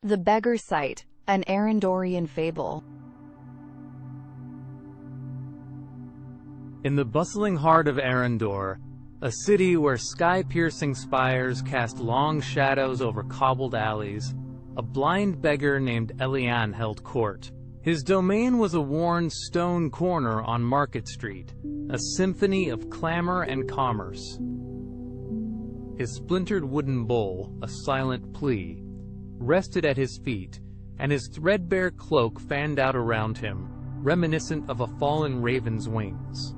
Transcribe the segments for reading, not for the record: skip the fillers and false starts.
The Beggar Site, an Arendorian fable. In the bustling heart of Arendor, a city where sky-piercing spires cast long shadows over cobbled alleys, a blind beggar named Elian held court. His domain was a worn stone corner on Market Street, a symphony of clamor and commerce. His splintered wooden bowl, a silent plea, rested at his feet, and his threadbare cloak fanned out around him, reminiscent of a fallen raven's wings.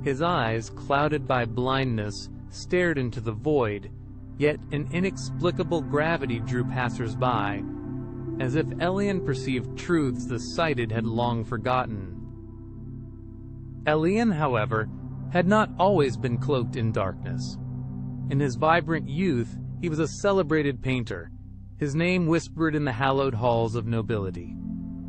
His eyes, clouded by blindness, stared into the void, yet an inexplicable gravity drew passers-by, as if Elian perceived truths the sighted had long forgotten. Elian, however, had not always been cloaked in darkness. In his vibrant youth, he was a celebrated painter, his name whispered in the hallowed halls of nobility.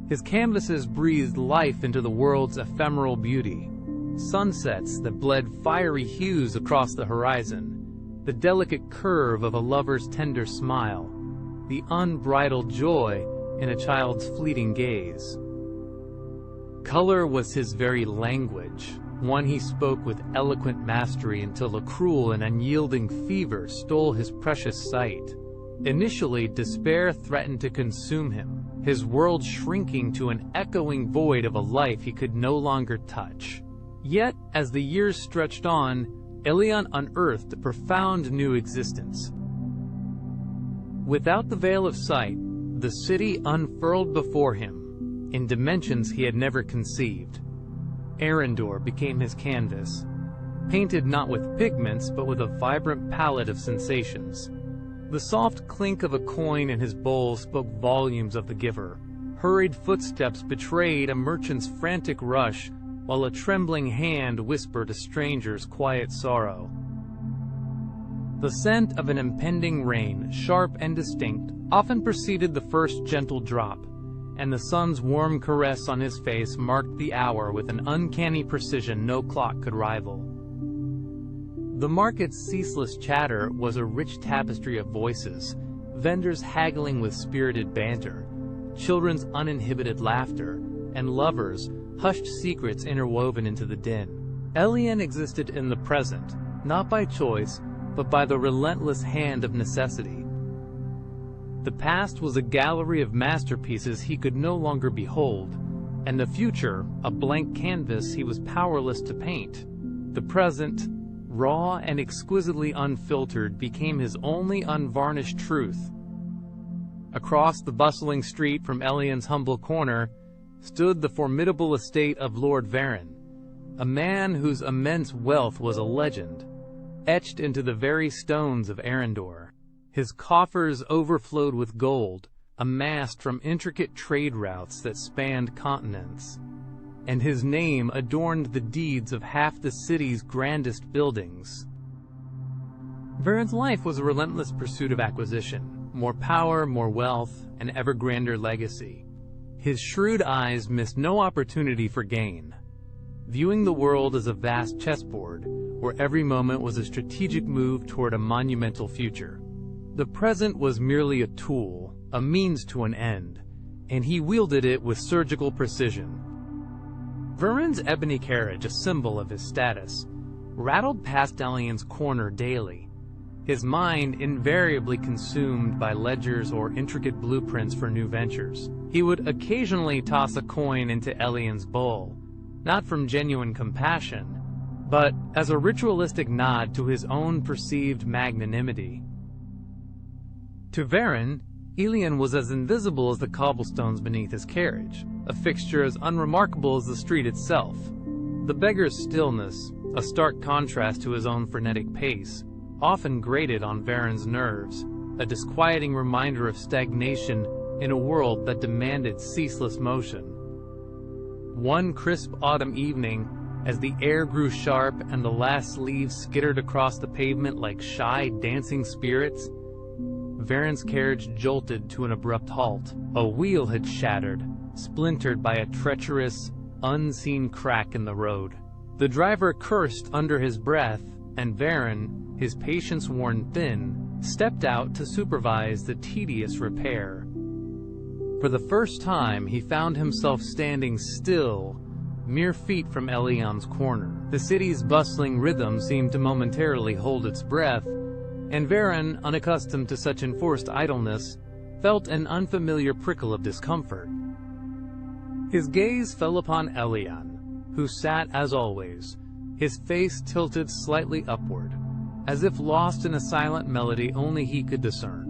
His canvases breathed life into the world's ephemeral beauty. Sunsets that bled fiery hues across the horizon, the delicate curve of a lover's tender smile, the unbridled joy in a child's fleeting gaze. Color was his very language, one he spoke with eloquent mastery until a cruel and unyielding fever stole his precious sight. Initially, despair threatened to consume him, his world shrinking to an echoing void of a life he could no longer touch. Yet, as the years stretched on, Elian unearthed a profound new existence. Without the veil of sight, the city unfurled before him, in dimensions he had never conceived. Arendor became his canvas, painted not with pigments but with a vibrant palette of sensations. The soft clink of a coin in his bowl spoke volumes of the giver. Hurried footsteps betrayed a merchant's frantic rush, while a trembling hand whispered a stranger's quiet sorrow. The scent of an impending rain, sharp and distinct, often preceded the first gentle drop, and the sun's warm caress on his face marked the hour with an uncanny precision no clock could rival. The market's ceaseless chatter was a rich tapestry of voices, vendors haggling with spirited banter, children's uninhibited laughter, and lovers' hushed secrets interwoven into the din. Elian existed in the present, not by choice, but by the relentless hand of necessity. The past was a gallery of masterpieces he could no longer behold, and the future, a blank canvas he was powerless to paint. The present, raw and exquisitely unfiltered, became his only unvarnished truth. Across the bustling street from Elian's humble corner stood the formidable estate of Lord Varen, a man whose immense wealth was a legend, etched into the very stones of Arendor. His coffers overflowed with gold, amassed from intricate trade routes that spanned continents, and his name adorned the deeds of half the city's grandest buildings. Varen's life was a relentless pursuit of acquisition, more power, more wealth, an ever grander legacy. His shrewd eyes missed no opportunity for gain, viewing the world as a vast chessboard, where every moment was a strategic move toward a monumental future. The present was merely a tool, a means to an end, and he wielded it with surgical precision. Varen's ebony carriage, a symbol of his status, rattled past Elian's corner daily, his mind invariably consumed by ledgers or intricate blueprints for new ventures. He would occasionally toss a coin into Elian's bowl, not from genuine compassion, but as a ritualistic nod to his own perceived magnanimity. To Varen, Elian was as invisible as the cobblestones beneath his carriage, a fixture as unremarkable as the street itself. The beggar's stillness, a stark contrast to his own frenetic pace, often grated on Varen's nerves, a disquieting reminder of stagnation in a world that demanded ceaseless motion. One crisp autumn evening, as the air grew sharp and the last leaves skittered across the pavement like shy, dancing spirits, Varen's carriage jolted to an abrupt halt. A wheel had shattered, splintered by a treacherous, unseen crack in the road. The driver cursed under his breath, and Varen, his patience worn thin, stepped out to supervise the tedious repair. For the first time, he found himself standing still, mere feet from Elion's corner. The city's bustling rhythm seemed to momentarily hold its breath, and Varen, unaccustomed to such enforced idleness, felt an unfamiliar prickle of discomfort. His gaze fell upon Elion, who sat as always, his face tilted slightly upward, as if lost in a silent melody only he could discern.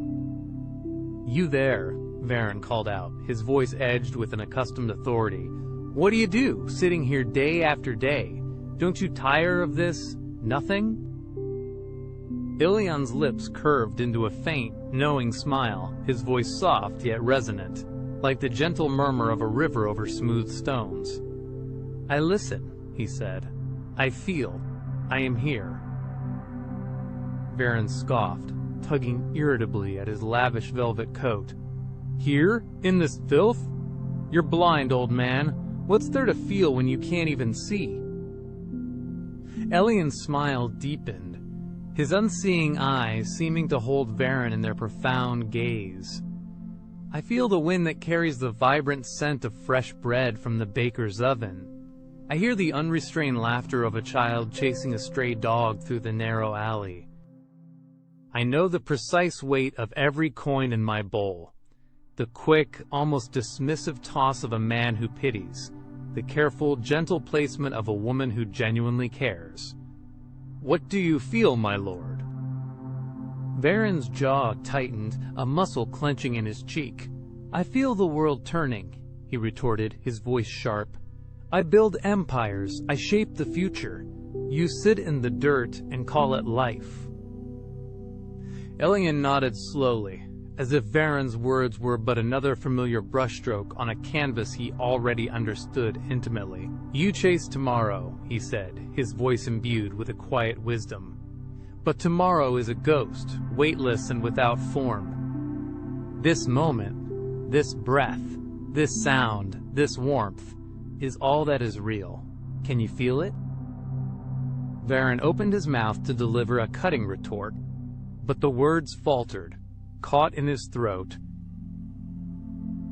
"You there," Varen called out, his voice edged with an accustomed authority. "What do you do, sitting here day after day? Don't you tire of this nothing?" Elion's lips curved into a faint, knowing smile, his voice soft yet resonant, like the gentle murmur of a river over smooth stones. "I listen," he said. "I feel. I am here." Varen scoffed, tugging irritably at his lavish velvet coat. "Here? In this filth? You're blind, old man. What's there to feel when you can't even see?" Elion's smile deepened, his unseeing eyes seeming to hold Varen in their profound gaze. "I feel the wind that carries the vibrant scent of fresh bread from the baker's oven. I hear the unrestrained laughter of a child chasing a stray dog through the narrow alley. I know the precise weight of every coin in my bowl, the quick, almost dismissive toss of a man who pities, the careful, gentle placement of a woman who genuinely cares. What do you feel, my lord?" Varen's jaw tightened, a muscle clenching in his cheek. "I feel the world turning," he retorted, his voice sharp. "I build empires, I shape the future. You sit in the dirt and call it life." Elion nodded slowly, as if Varen's words were but another familiar brushstroke on a canvas he already understood intimately. "You chase tomorrow," he said, his voice imbued with a quiet wisdom. "But tomorrow is a ghost, weightless and without form. This moment, this breath, this sound, this warmth, is all that is real. Can you feel it?" Varen opened his mouth to deliver a cutting retort, but the words faltered, caught in his throat.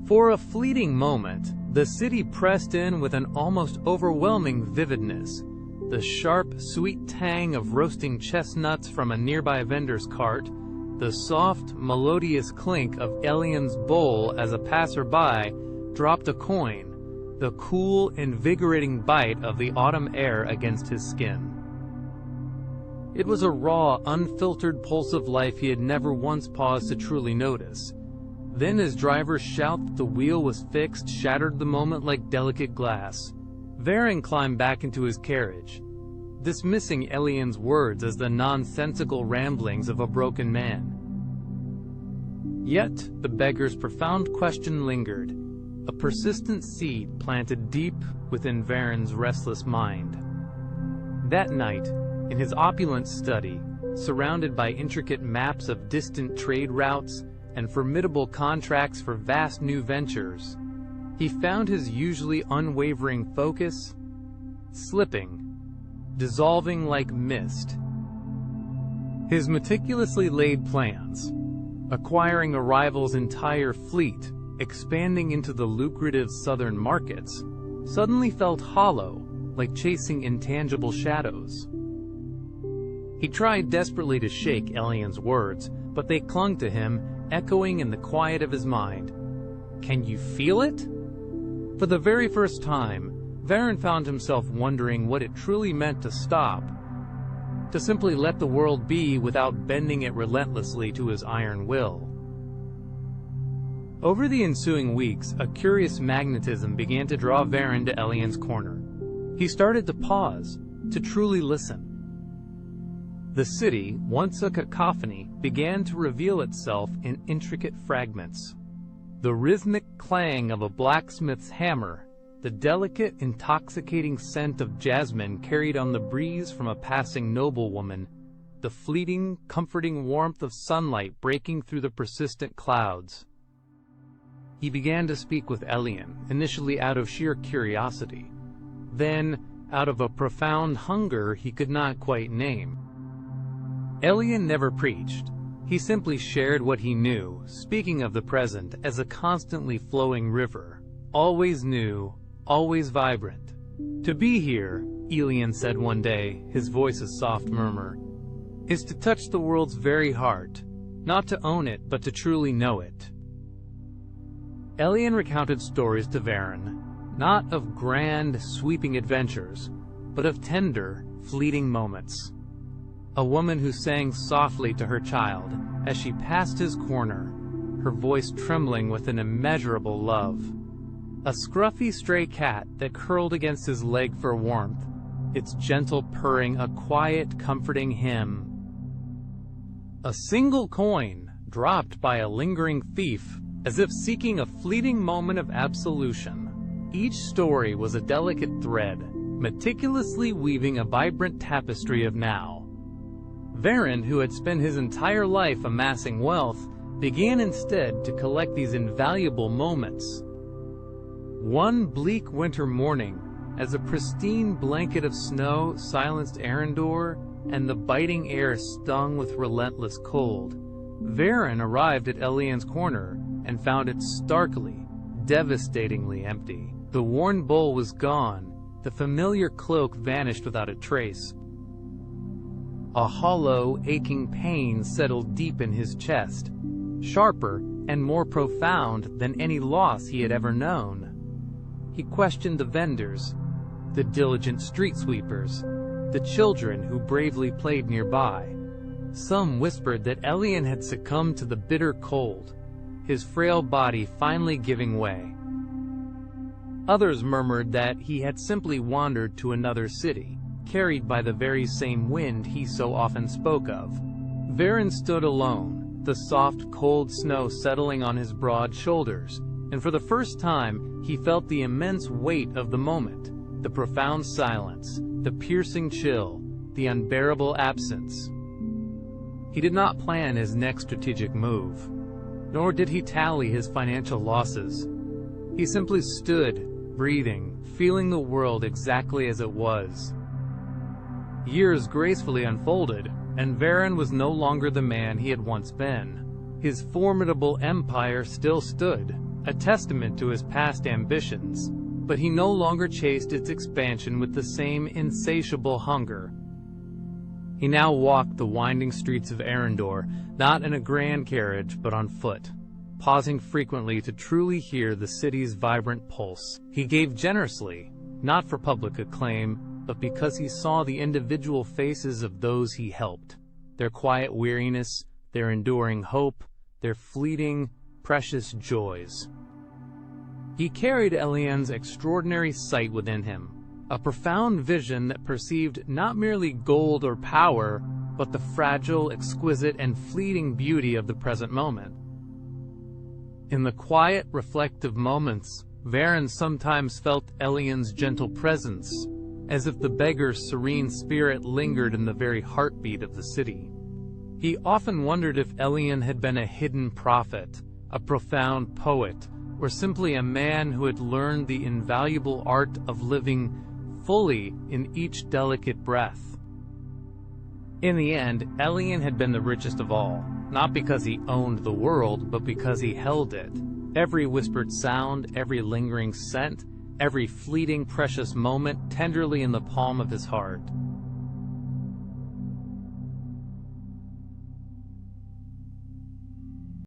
For a fleeting moment, the city pressed in with an almost overwhelming vividness. The sharp, sweet tang of roasting chestnuts from a nearby vendor's cart, the soft, melodious clink of Elion's bowl as a passerby dropped a coin, the cool, invigorating bite of the autumn air against his skin. It was a raw, unfiltered pulse of life he had never once paused to truly notice. Then his driver's shout that the wheel was fixed shattered the moment like delicate glass. Varen climbed back into his carriage, dismissing Elion's words as the nonsensical ramblings of a broken man. Yet the beggar's profound question lingered, a persistent seed planted deep within Varen's restless mind. That night, in his opulent study, surrounded by intricate maps of distant trade routes and formidable contracts for vast new ventures, he found his usually unwavering focus slipping, dissolving like mist. His meticulously laid plans, acquiring a rival's entire fleet, expanding into the lucrative southern markets, suddenly felt hollow, like chasing intangible shadows. He tried desperately to shake Elion's words, but they clung to him, echoing in the quiet of his mind. Can you feel it? For the very first time, Varen found himself wondering what it truly meant to stop, to simply let the world be without bending it relentlessly to his iron will. Over the ensuing weeks, a curious magnetism began to draw Varen to Elion's corner. He started to pause, to truly listen. The city, once a cacophony, began to reveal itself in intricate fragments. The rhythmic clang of a blacksmith's hammer, the delicate, intoxicating scent of jasmine carried on the breeze from a passing noblewoman, the fleeting, comforting warmth of sunlight breaking through the persistent clouds. He began to speak with Elion, initially out of sheer curiosity, then out of a profound hunger he could not quite name. Elion never preached. He simply shared what he knew, speaking of the present as a constantly flowing river, always new, always vibrant. "To be here," Elian said one day, his voice a soft murmur, "is to touch the world's very heart, not to own it, but to truly know it." Elian recounted stories to Varen, not of grand, sweeping adventures, but of tender, fleeting moments. A woman who sang softly to her child as she passed his corner, her voice trembling with an immeasurable love. A scruffy stray cat that curled against his leg for warmth, its gentle purring a quiet, comforting hymn. A single coin dropped by a lingering thief, as if seeking a fleeting moment of absolution. Each story was a delicate thread, meticulously weaving a vibrant tapestry of now. Varen, who had spent his entire life amassing wealth, began instead to collect these invaluable moments. One bleak winter morning, as a pristine blanket of snow silenced Arendor and the biting air stung with relentless cold, Varen arrived at Elian's corner and found it starkly, devastatingly empty. The worn bowl was gone, the familiar cloak vanished without a trace. A hollow, aching pain settled deep in his chest, sharper and more profound than any loss he had ever known. He questioned the vendors, the diligent street sweepers, the children who bravely played nearby. Some whispered that Elian had succumbed to the bitter cold, his frail body finally giving way. Others murmured that he had simply wandered to another city, carried by the very same wind he so often spoke of. Varen stood alone, the soft, cold snow settling on his broad shoulders, and for the first time he felt the immense weight of the moment, the profound silence, the piercing chill, the unbearable absence. He did not plan his next strategic move, nor did he tally his financial losses. He simply stood, breathing, feeling the world exactly as it was. Years gracefully unfolded, and Varen was no longer the man he had once been. His formidable empire still stood, a testament to his past ambitions, but he no longer chased its expansion with the same insatiable hunger. He now walked the winding streets of Arendor, not in a grand carriage, but on foot, pausing frequently to truly hear the city's vibrant pulse. He gave generously, not for public acclaim, but because he saw the individual faces of those he helped, their quiet weariness, their enduring hope, their fleeting, precious joys. He carried Elian's extraordinary sight within him, a profound vision that perceived not merely gold or power, but the fragile, exquisite, and fleeting beauty of the present moment. In the quiet, reflective moments, Varen sometimes felt Elian's gentle presence, as if the beggar's serene spirit lingered in the very heartbeat of the city. He often wondered if Elian had been a hidden prophet, a profound poet, or simply a man who had learned the invaluable art of living fully in each delicate breath. In the end, Elian had been the richest of all, not because he owned the world, but because he held it. Every whispered sound, every lingering scent, every fleeting precious moment tenderly in the palm of his heart.